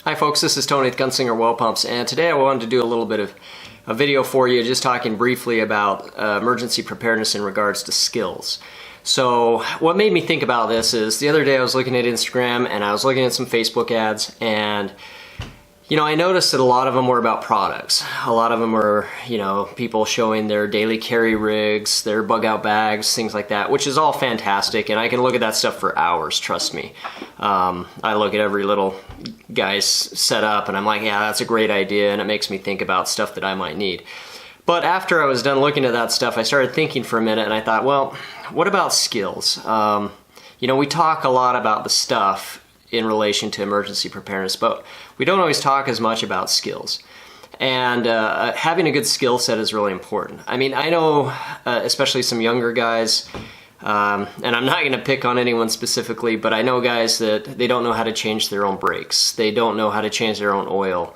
Hi folks, this is Tony with Gunslinger Well Pumps, and today I wanted to do a little bit of a video for you just talking briefly about emergency preparedness in regards to skills. So what made me think about this is the other day I was looking at Instagram and I was looking at some Facebook ads, and I noticed that a lot of them were about products. A lot of them were, people showing their daily carry rigs, their bug out bags, things like that, which is all fantastic, and I can look at that stuff for hours, trust me. I look at every little guy's setup and I'm like, yeah, that's a great idea, and it makes me think about stuff that I might need. But after I was done looking at that stuff, I started thinking for a minute and I thought, well, what about skills? We talk a lot about the stuff in relation to emergency preparedness, but we don't always talk as much about skills. And having a good skill set is really important. I mean, I know, especially some younger guys, and I'm not going to pick on anyone specifically, but I know guys that they don't know how to change their own brakes. They don't know how to change their own oil.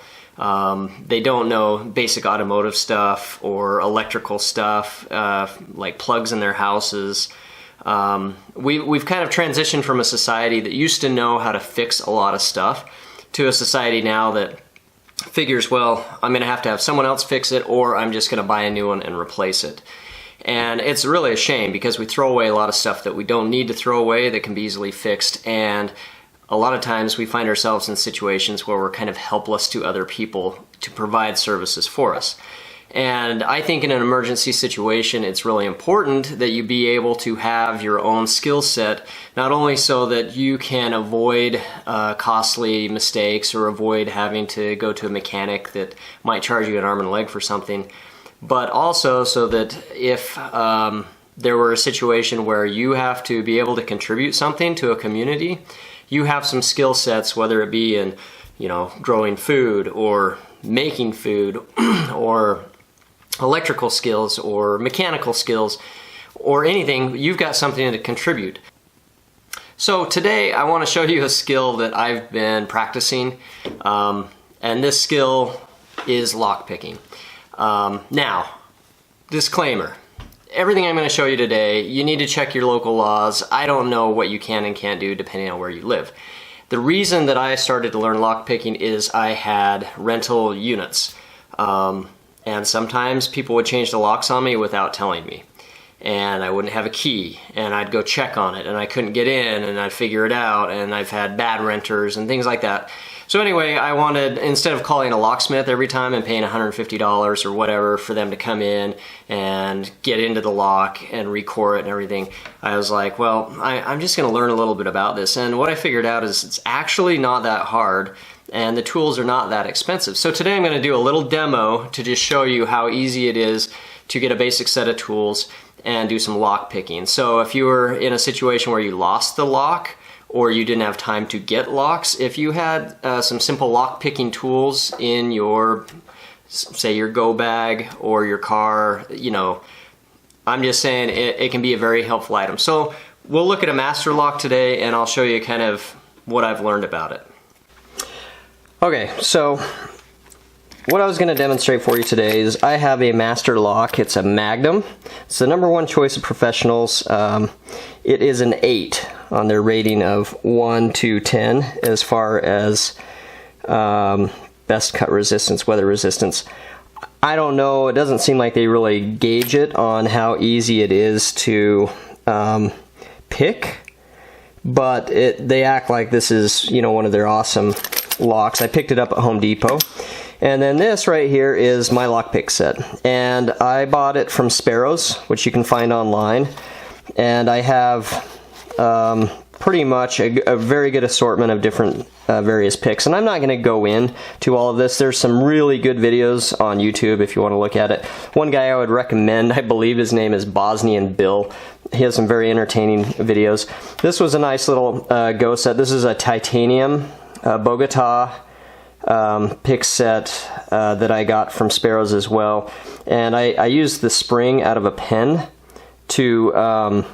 They don't know basic automotive stuff or electrical stuff, like plugs in their houses. We've kind of transitioned from a society that used to know how to fix a lot of stuff to a society now that figures, well, I'm going to have someone else fix it, or I'm just going to buy a new one and replace it. And it's really a shame because we throw away a lot of stuff that we don't need to throw away that can be easily fixed, and a lot of times we find ourselves in situations where we're kind of helpless to other people to provide services for us. And I think in an emergency situation, it's really important that you be able to have your own skill set, not only so that you can avoid costly mistakes or avoid having to go to a mechanic that might charge you an arm and a leg for something, but also so that if there were a situation where you have to be able to contribute something to a community, you have some skill sets, whether it be in, growing food or making food or electrical skills or mechanical skills or anything. You've got something to contribute. So today I want to show you a skill that I've been practicing, and this skill is lockpicking. Now, disclaimer. Everything I'm going to show you today, you need to check your local laws. I don't know what you can and can't do depending on where you live. The reason that I started to learn lockpicking is I had rental units. And sometimes people would change the locks on me without telling me. And I wouldn't have a key, and I'd go check on it, and I couldn't get in, and I'd figure it out, and I've had bad renters and things like that. So anyway, I wanted, instead of calling a locksmith every time and paying $150 or whatever for them to come in and get into the lock and recore it and everything, I was like, well, I'm just going to learn a little bit about this. And what I figured out is it's actually not that hard, and the tools are not that expensive. So today I'm going to do a little demo to just show you how easy it is to get a basic set of tools and do some lock picking. So if you were in a situation where you lost the lock or you didn't have time to get locks, if you had some simple lock picking tools in your, say, your go bag or your car, I'm just saying it can be a very helpful item. So we'll look at a master lock today, and I'll show you kind of what I've learned about it. Okay, so what I was going to demonstrate for you today is I have a master lock. It's a Magnum. It's the #1 choice of professionals. It is an 8 on their rating of 1 to 10 as far as best cut resistance, weather resistance. I don't know, it doesn't seem like they really gauge it on how easy it is to pick, but they act like this is, one of their awesome locks. I picked it up at Home Depot. And then this right here is my lockpick set, and I bought it from Sparrows, which you can find online, and I have pretty much a very good assortment of different various picks. And I'm not going to go into all of this. There's some really good videos on YouTube if you want to look at it. One guy I would recommend, I believe his name is Bosnian Bill. He has some very entertaining videos. This was a nice little go set. This is a titanium Bogota pick set that I got from Sparrows as well, and I used the spring out of a pen to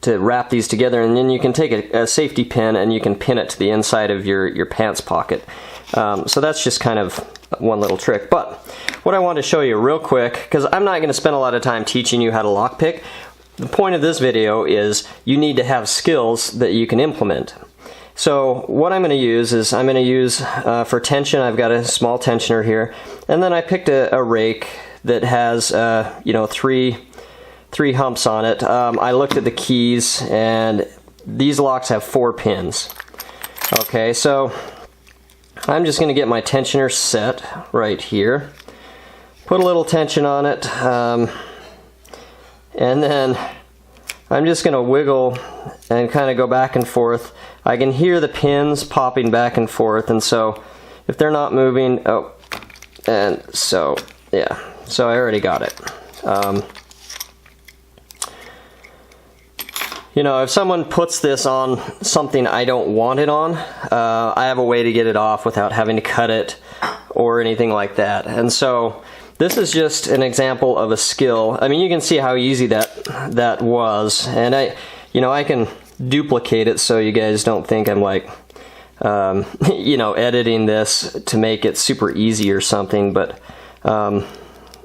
wrap these together, and then you can take a safety pin and you can pin it to the inside of your pants pocket. So that's just kind of one little trick. But what I wanted to show you real quick, because I'm not going to spend a lot of time teaching you how to lockpick, the point of this video is you need to have skills that you can implement. So what I'm going to use is for tension, I've got a small tensioner here, and then I picked a rake that has you know, three humps on it. I looked at the keys, and these locks have 4 pins. Okay, so I'm just going to get my tensioner set right here, put a little tension on it, and then I'm just going to wiggle and kind of go back and forth. I can hear the pins popping back and forth, and so if they're not moving, oh, and so yeah, so I already got it. You know, if someone puts this on something I don't want it on, I have a way to get it off without having to cut it or anything like that. And so this is just an example of a skill. I mean, you can see how easy that was, and I can duplicate it so you guys don't think I'm like, you know, editing this to make it super easy or something. But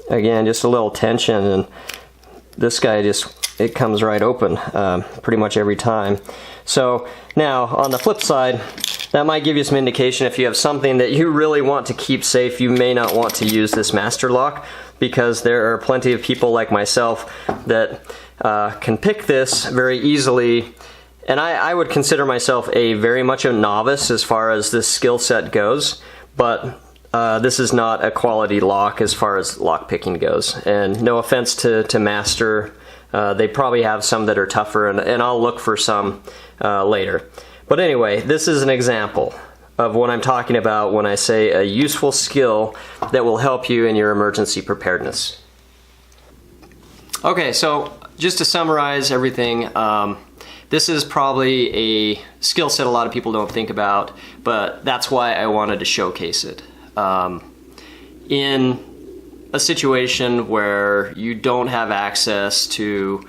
again, just a little tension, and this guy it comes right open pretty much every time. So now on the flip side, that might give you some indication if you have something that you really want to keep safe, you may not want to use this master lock, because there are plenty of people like myself that can pick this very easily. And I would consider myself very much a novice as far as this skill set goes, but this is not a quality lock as far as lock picking goes. And no offense to master, they probably have some that are tougher, and I'll look for some later. But anyway, this is an example of what I'm talking about when I say a useful skill that will help you in your emergency preparedness. Okay, so just to summarize everything, this is probably a skill set a lot of people don't think about, but that's why I wanted to showcase it. In a situation where you don't have access to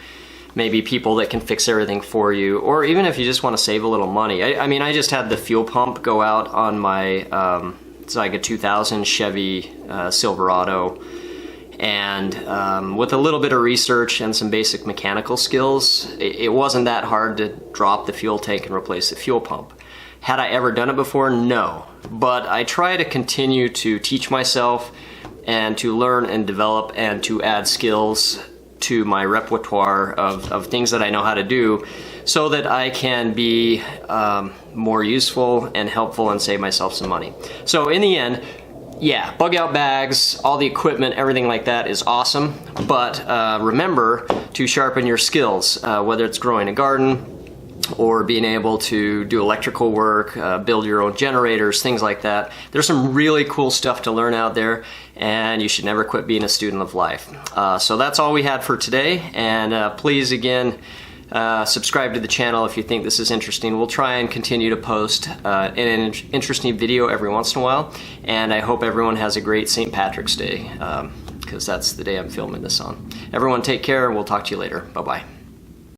maybe people that can fix everything for you, or even if you just want to save a little money. I mean, I just had the fuel pump go out on my, it's like a 2000 Chevy Silverado, and with a little bit of research and some basic mechanical skills, it wasn't that hard to drop the fuel tank and replace the fuel pump. Had I ever done it before? No. But I try to continue to teach myself and to learn and develop and to add skills to my repertoire of things that I know how to do, so that I can be more useful and helpful and save myself some money. So in the end, yeah, bug out bags, all the equipment, everything like that is awesome, but remember to sharpen your skills, whether it's growing a garden or being able to do electrical work, build your own generators, things like that. There's some really cool stuff to learn out there, and you should never quit being a student of life. So that's all we had for today, and please again, subscribe to the channel if you think this is interesting. We'll try and continue to post an interesting video every once in a while, and I hope everyone has a great St. Patrick's Day, because that's the day I'm filming this on. Everyone take care, and we'll talk to you later. Bye-bye.